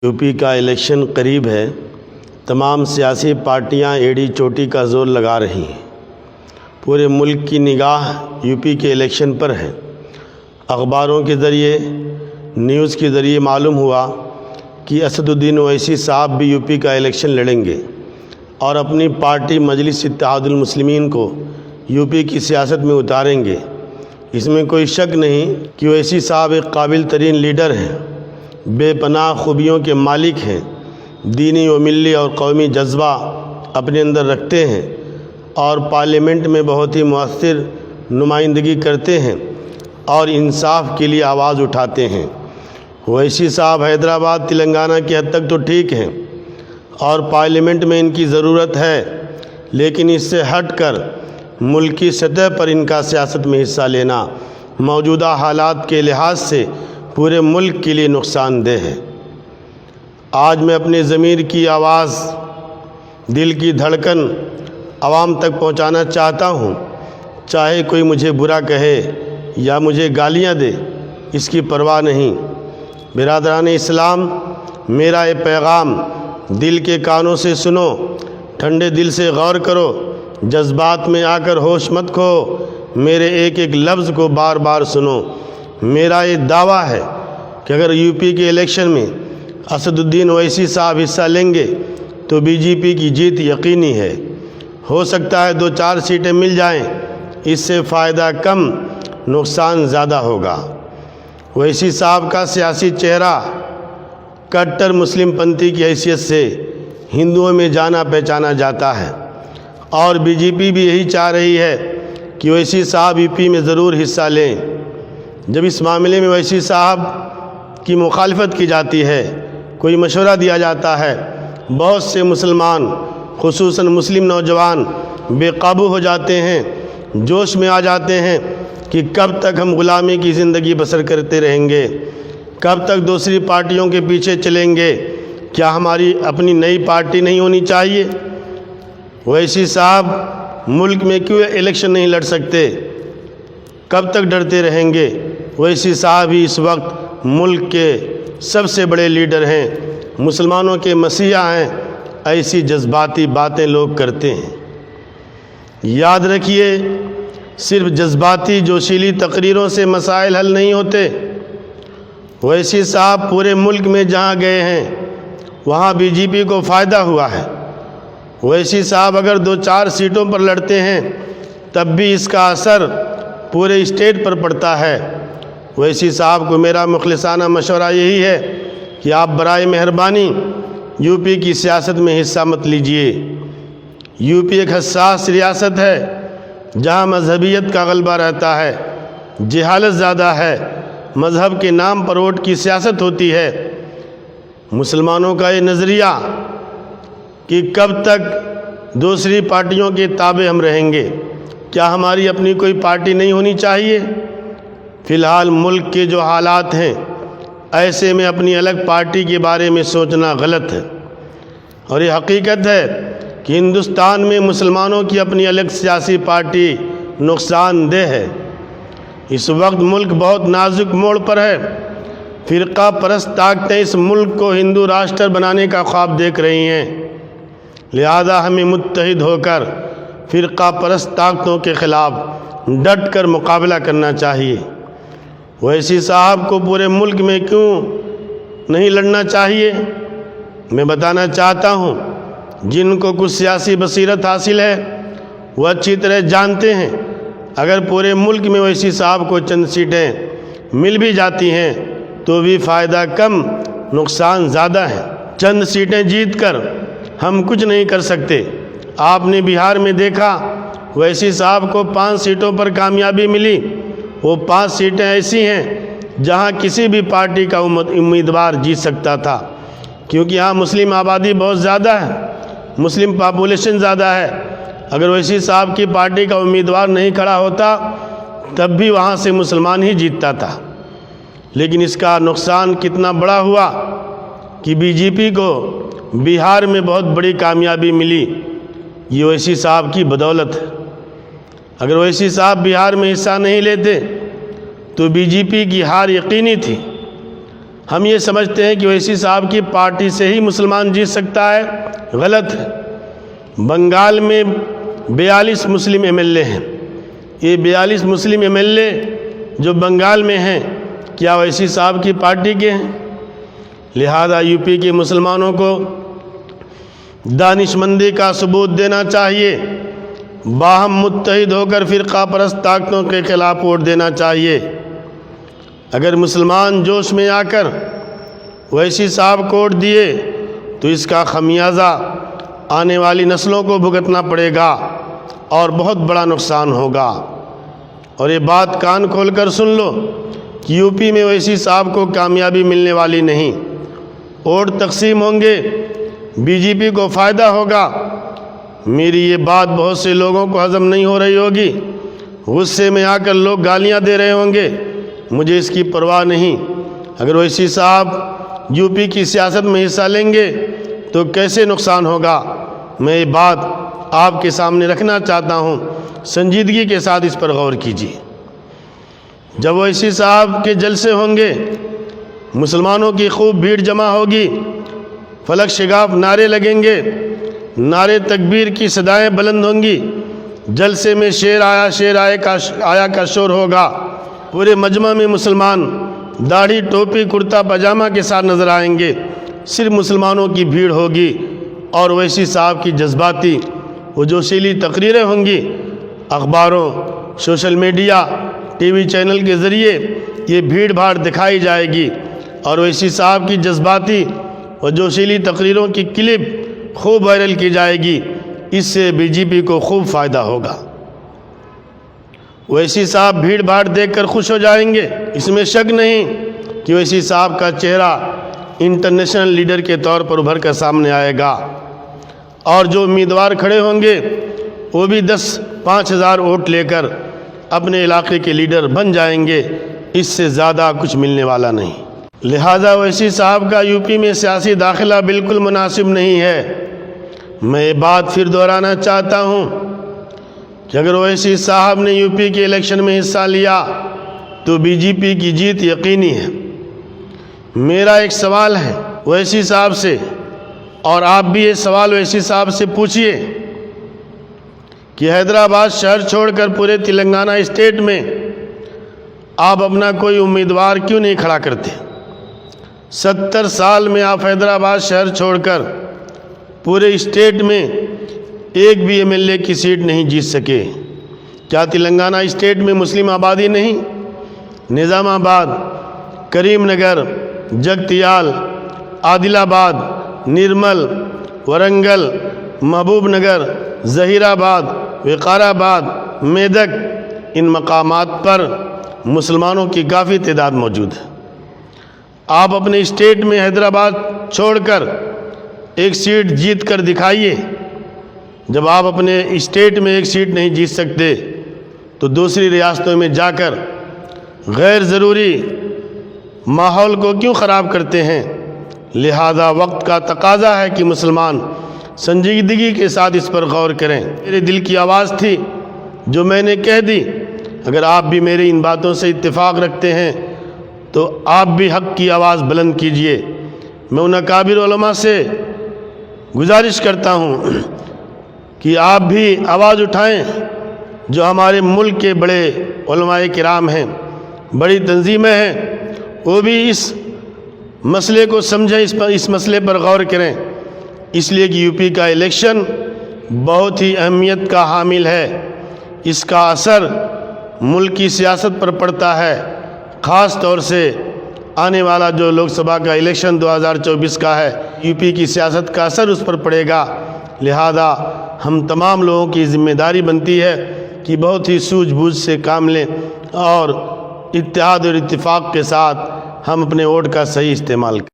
UP का election करीब है। तमाम सियासी पार्टियां एड़ी चोटी का जोर लगा रही हैं। पूरे मुल्क की निगाह यूपी के इलेक्शन पर है। अखबारों के ज़रिए, न्यूज़ के ज़रिए मालूम हुआ कि असदुद्दीन ओवैसी साहब भी यूपी का इलेक्शन लड़ेंगे और अपनी पार्टी मजलिस इत्तेहादुल मुस्लिमीन को यूपी की सियासत में उतारेंगे। इसमें कोई शक नहीं कि ओवैसी साहब एक काबिल तरीन लीडर हैं, बेपनाह खूबियों के मालिक हैं, दीनी व मिल्ली और कौमी जज्बा अपने अंदर रखते हैं और पार्लियामेंट में बहुत ही मुअस्सिर नुमाइंदगी करते हैं और इंसाफ के लिए आवाज़ उठाते हैं। ओवैसी साहब हैदराबाद तेलंगाना की हद तक तो ठीक हैं और पार्लियामेंट में इनकी ज़रूरत है, लेकिन इससे हटकर मुल्की सतह पर इनका सियासत में हिस्सा लेना मौजूदा हालात के लिहाज से पूरे मुल्क के लिए नुकसानदेह है। आज मैं अपने ज़मीर की आवाज़, दिल की धड़कन आवाम तक पहुंचाना चाहता हूं। चाहे कोई मुझे बुरा कहे या मुझे गालियां दे, इसकी परवाह नहीं। बिरादरान इस्लाम, मेरा ये पैगाम दिल के कानों से सुनो, ठंडे दिल से गौर करो, जज्बात में आकर होश मत खो, मेरे एक एक लफ्ज़ को बार बार सुनो। मेरा ये दावा है कि अगर यूपी के इलेक्शन में असदुद्दीन ओवैसी साहब हिस्सा लेंगे तो बीजेपी की जीत यकीनी है। हो सकता है 2-4 सीटें मिल जाएं, इससे फ़ायदा कम नुकसान ज़्यादा होगा। ओवैसी साहब का सियासी चेहरा कट्टर मुस्लिम पंथी की हैसियत से हिंदुओं में जाना पहचाना जाता है और बीजेपी भी यही चाह रही है कि ओवैसी साहब यूपी में ज़रूर हिस्सा लें। जब इस मामले में ओवैसी साहब की मुखालफत की जाती है, कोई मशवरा दिया जाता है, बहुत से मुसलमान खुसूसन मुस्लिम नौजवान बेकाबू हो जाते हैं, जोश में आ जाते हैं कि कब तक हम ग़ुलामी की ज़िंदगी बसर करते रहेंगे, कब तक दूसरी पार्टियों के पीछे चलेंगे, क्या हमारी अपनी नई पार्टी नहीं होनी चाहिए। ओवैसी साहब मुल्क में क्यों इलेक्शन नहीं लड़ सकते, कब तक डरते रहेंगे। ओवैसी साहब ही इस वक्त मुल्क के सबसे बड़े लीडर हैं, मुसलमानों के मसीहा हैं। ऐसी जज्बाती बातें लोग करते हैं। याद रखिए, सिर्फ जज्बाती जोशीली तकरीरों से मसाइल हल नहीं होते। ओवैसी साहब पूरे मुल्क में जहां गए हैं वहां बीजेपी को फ़ायदा हुआ है। ओवैसी साहब अगर 2-4 सीटों पर लड़ते हैं तब भी इसका असर पूरे स्टेट पर पड़ता है। ओवैसी साहब को मेरा मुखलिसाना मशवरा यही है कि आप बराए मेहरबानी यूपी की सियासत में हिस्सा मत लीजिए। यूपी एक हसास रियासत है जहां मजहबियत का गलबा रहता है, जहालत ज़्यादा है, मज़हब के नाम पर वोट की सियासत होती है। मुसलमानों का ये नज़रिया कि कब तक दूसरी पार्टियों के ताबे हम रहेंगे, क्या हमारी अपनी कोई पार्टी नहीं होनी चाहिए। फ़िलहाल मुल्क के जो हालात हैं, ऐसे में अपनी अलग पार्टी के बारे में सोचना गलत है और ये हकीकत है कि हिंदुस्तान में मुसलमानों की अपनी अलग सियासी पार्टी नुकसानदेह है। इस वक्त मुल्क बहुत नाजुक मोड़ पर है। फ़िरका परस्त ताकतें इस मुल्क को हिंदू राष्ट्र बनाने का ख्वाब देख रही हैं, लिहाजा हमें मुत्तहिद होकर फ़िरका परस्त ताकतों के ख़िलाफ़ डट कर मुकाबला करना चाहिए। ओवैसी साहब को पूरे मुल्क में क्यों नहीं लड़ना चाहिए, मैं बताना चाहता हूँ। जिनको कुछ सियासी बसीरत हासिल है वो अच्छी तरह जानते हैं, अगर पूरे मुल्क में ओवैसी साहब को चंद सीटें मिल भी जाती हैं तो भी फ़ायदा कम नुकसान ज़्यादा है। चंद सीटें जीत कर हम कुछ नहीं कर सकते। आपने बिहार में देखा, ओवैसी साहब को 5 सीटों पर कामयाबी मिली। वो 5 सीटें ऐसी हैं जहां किसी भी पार्टी का उम्मीदवार जीत सकता था, क्योंकि यहाँ मुस्लिम आबादी बहुत ज़्यादा है, मुस्लिम पॉपुलेशन ज़्यादा है। अगर ओवैसी साहब की पार्टी का उम्मीदवार नहीं खड़ा होता तब भी वहाँ से मुसलमान ही जीतता था। लेकिन इसका नुकसान कितना बड़ा हुआ कि बीजेपी को बिहार में बहुत बड़ी कामयाबी मिली। ये ओवैसी साहब की बदौलत है। अगर ओवैसी साहब बिहार में हिस्सा नहीं लेते तो बीजेपी की हार यकीनी थी। ہم یہ سمجھتے ہیں کہ اویسی صاحب کی پارٹی سے ہی مسلمان جیت سکتا ہے، غلط ہے۔ بنگال میں 42 مسلم ایم ایل اے ہیں۔ یہ 42 مسلم ایم ایل اے جو بنگال میں ہیں، کیا اویسی صاحب کی پارٹی کے ہیں؟ لہذا یو پی کے مسلمانوں کو دانش مندی کا ثبوت دینا چاہیے، باہم متحد ہو کر فرقہ پرست طاقتوں کے خلاف ووٹ دینا چاہیے۔ اگر مسلمان جوش میں آ کر اویسی صاحب کو ووٹ دیے تو اس کا خمیازہ آنے والی نسلوں کو بھگتنا پڑے گا اور بہت بڑا نقصان ہوگا۔ اور یہ بات کان کھول کر سن لو کہ یو پی میں اویسی صاحب کو کامیابی ملنے والی نہیں۔ ووٹ تقسیم ہوں گے، بی جے پی کو فائدہ ہوگا۔ میری یہ بات بہت سے لوگوں کو ہضم نہیں ہو رہی ہوگی، غصے میں آ کر لوگ گالیاں دے رہے ہوں گے، مجھے اس کی پرواہ نہیں۔ اگر اویسی صاحب یو پی کی سیاست میں حصہ لیں گے تو کیسے نقصان ہوگا، میں یہ بات آپ کے سامنے رکھنا چاہتا ہوں، سنجیدگی کے ساتھ اس پر غور کیجیے۔ جب اویسی صاحب کے جلسے ہوں گے، مسلمانوں کی خوب بھیڑ جمع ہوگی، فلک شگاف نعرے لگیں گے، نعرے تکبیر کی صدائیں بلند ہوں گی، جلسے میں شیر آیا کا شور ہوگا، پورے مجمع میں مسلمان داڑھی ٹوپی کرتا پاجامہ کے ساتھ نظر آئیں گے، صرف مسلمانوں کی بھیڑ ہوگی اور اویسی صاحب کی جذباتی و جوشیلی تقریریں ہوں گی۔ اخباروں، social media, T V channel کے ذریعے یہ بھیڑ بھاڑ دکھائی جائے گی اور اویسی صاحب کی جذباتی و جوشیلی تقریروں کی کلپ خوب وائرل کی جائے گی۔ اس سے بی جے پی کو خوب فائدہ ہوگا۔ اویسی صاحب بھیڑ بھاڑ دیکھ کر خوش ہو جائیں گے، اس میں شک نہیں کہ اویسی صاحب کا چہرہ انٹرنیشنل لیڈر کے طور پر ابھر کر سامنے آئے گا، اور جو امیدوار کھڑے ہوں گے وہ بھی 10-5 ہزار ووٹ لے کر اپنے علاقے کے لیڈر بن جائیں گے، اس سے زیادہ کچھ ملنے والا نہیں۔ لہذا اویسی صاحب کا یو پی میں سیاسی داخلہ بالکل مناسب نہیں ہے۔ میں یہ بات پھر دہرانا چاہتا ہوں کہ اگر اویسی صاحب نے یو پی کے الیکشن میں حصہ لیا تو بی جے پی کی جیت یقینی ہے۔ میرا ایک سوال ہے اویسی صاحب سے، اور آپ بھی یہ سوال اویسی صاحب سے پوچھئے کہ حیدرآباد شہر چھوڑ کر پورے تلنگانہ اسٹیٹ میں آپ اپنا کوئی امیدوار کیوں نہیں کھڑا کرتے؟ 70 سال میں آپ حیدرآباد شہر چھوڑ کر پورے اسٹیٹ میں ایک بھی ایم ایل اے کی سیٹ نہیں جیت سکے۔ کیا تلنگانہ اسٹیٹ میں مسلم آبادی نہیں؟ نظام آباد، کریم نگر، جگتیال، عادل آباد، نرمل، ورنگل، محبوب نگر، ظہیر آباد، وقار آباد، میدک، ان مقامات پر مسلمانوں کی کافی تعداد موجود ہے۔ آپ اپنے اسٹیٹ میں حیدرآباد چھوڑ کر ایک سیٹ جیت کر دکھائیے۔ جب آپ اپنے اسٹیٹ میں ایک سیٹ نہیں جیت سکتے تو دوسری ریاستوں میں جا کر غیر ضروری ماحول کو کیوں خراب کرتے ہیں؟ لہذا وقت کا تقاضا ہے کہ مسلمان سنجیدگی کے ساتھ اس پر غور کریں۔ میرے دل کی آواز تھی جو میں نے کہہ دی۔ اگر آپ بھی میری ان باتوں سے اتفاق رکھتے ہیں تو آپ بھی حق کی آواز بلند کیجئے۔ میں ان اکابر علماء سے گزارش کرتا ہوں کہ آپ بھی آواز اٹھائیں جو ہمارے ملک کے بڑے علماء کرام ہیں، بڑی تنظیمیں ہیں، وہ بھی اس مسئلے کو سمجھیں، اس مسئلے پر غور کریں، اس لیے کہ یو پی کا الیکشن بہت ہی اہمیت کا حامل ہے۔ اس کا اثر ملک کی سیاست پر پڑتا ہے، خاص طور سے آنے والا جو لوک سبھا کا الیکشن 2024 کا ہے، یو پی کی سیاست کا اثر اس پر پڑے گا۔ لہذا ہم تمام لوگوں کی ذمہ داری بنتی ہے کہ بہت ہی سوجھ بوجھ سے کام لیں اور اتحاد اور اتفاق کے ساتھ ہم اپنے ووٹ کا صحیح استعمال کریں۔